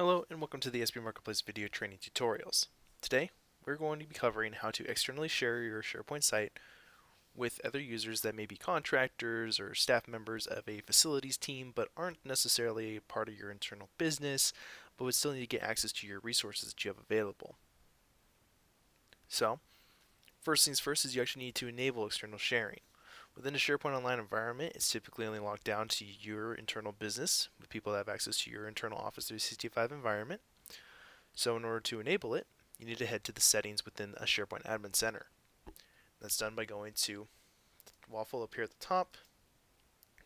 Hello and welcome to the SB Marketplace video training tutorials. Today we're going to be covering how to externally share your SharePoint site with other users that may be contractors or staff members of a facilities team but aren't necessarily a part of your internal business but would still need to get access to your resources that you have available. So first things first is you actually need to enable external sharing. Within a SharePoint Online environment, it's typically only locked down to your internal business with people that have access to your internal Office 365 environment. So in order to enable it, you need to head to the settings within a SharePoint Admin Center. That's done by going to waffle up here at the top,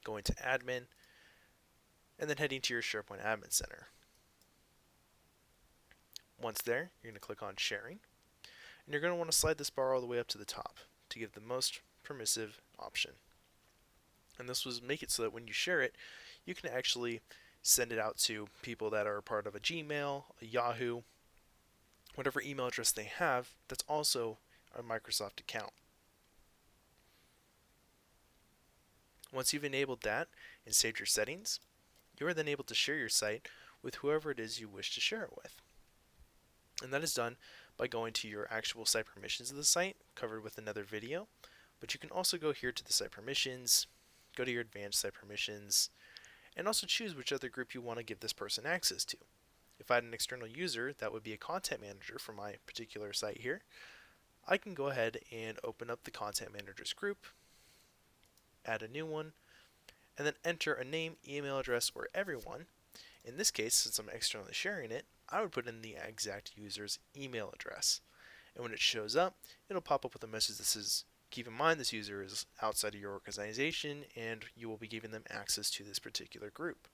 going to Admin, and then heading to your SharePoint Admin Center. Once there, you're going to click on Sharing, and you're going to want to slide this bar all the way up to the top to give the most permissive option. And this will make it so that when you share it, you can actually send it out to people that are part of a Gmail, a Yahoo, whatever email address they have that's also a Microsoft account. Once you've enabled that and saved your settings, you are then able to share your site with whoever it is you wish to share it with. And that is done by going to your actual site permissions of the site, covered with another video, but you can also go here to the site permissions, go to your advanced site permissions, and also choose which other group you want to give this person access to. If I had an external user, that would be a content manager for my particular site here. I can go ahead and open up the content managers group, add a new one, and then enter a name, email address, or everyone. In this case, since I'm externally sharing it, I would put in the exact user's email address. And when it shows up, it'll pop up with a message that says, keep in mind this user is outside of your organization and you will be giving them access to this particular group.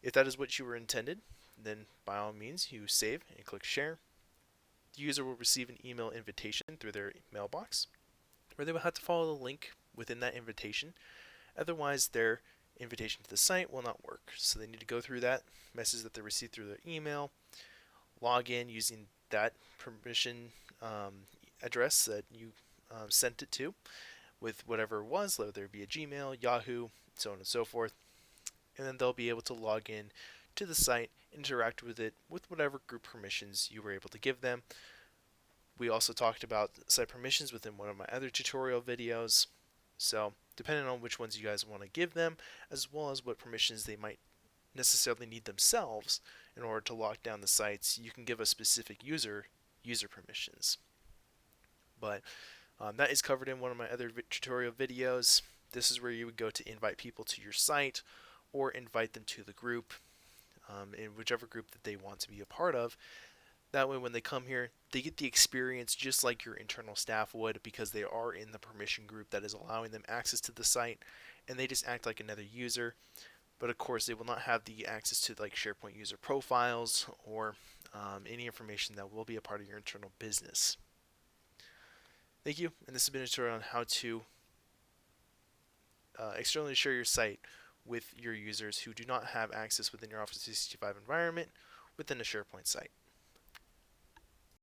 If that is what you were intended, then by all means you save and click share. The user will receive an email invitation through their mailbox, where they will have to follow the link within that invitation. Otherwise, their invitation to the site will not work. So they need to go through that message that they received through their email, log in using that permission address that you sent it to with whatever it was, whether it be a Gmail, Yahoo, so on and so forth. And then they'll be able to log in to the site, interact with it with whatever group permissions you were able to give them. We also talked about site permissions within one of my other tutorial videos. So depending on which ones you guys want to give them, as well as what permissions they might necessarily need themselves in order to lock down the sites, you can give a specific user permissions. But that is covered in one of my other tutorial videos. This is where you would go to invite people to your site or invite them to the group in whichever group that they want to be a part of. That way when they come here, they get the experience just like your internal staff would, because they are in the permission group that is allowing them access to the site, and they just act like another user. But of course they will not have the access to like SharePoint user profiles or any information that will be a part of your internal business. Thank you, and this has been a tutorial on how to externally share your site with your users who do not have access within your Office 365 environment within a SharePoint site.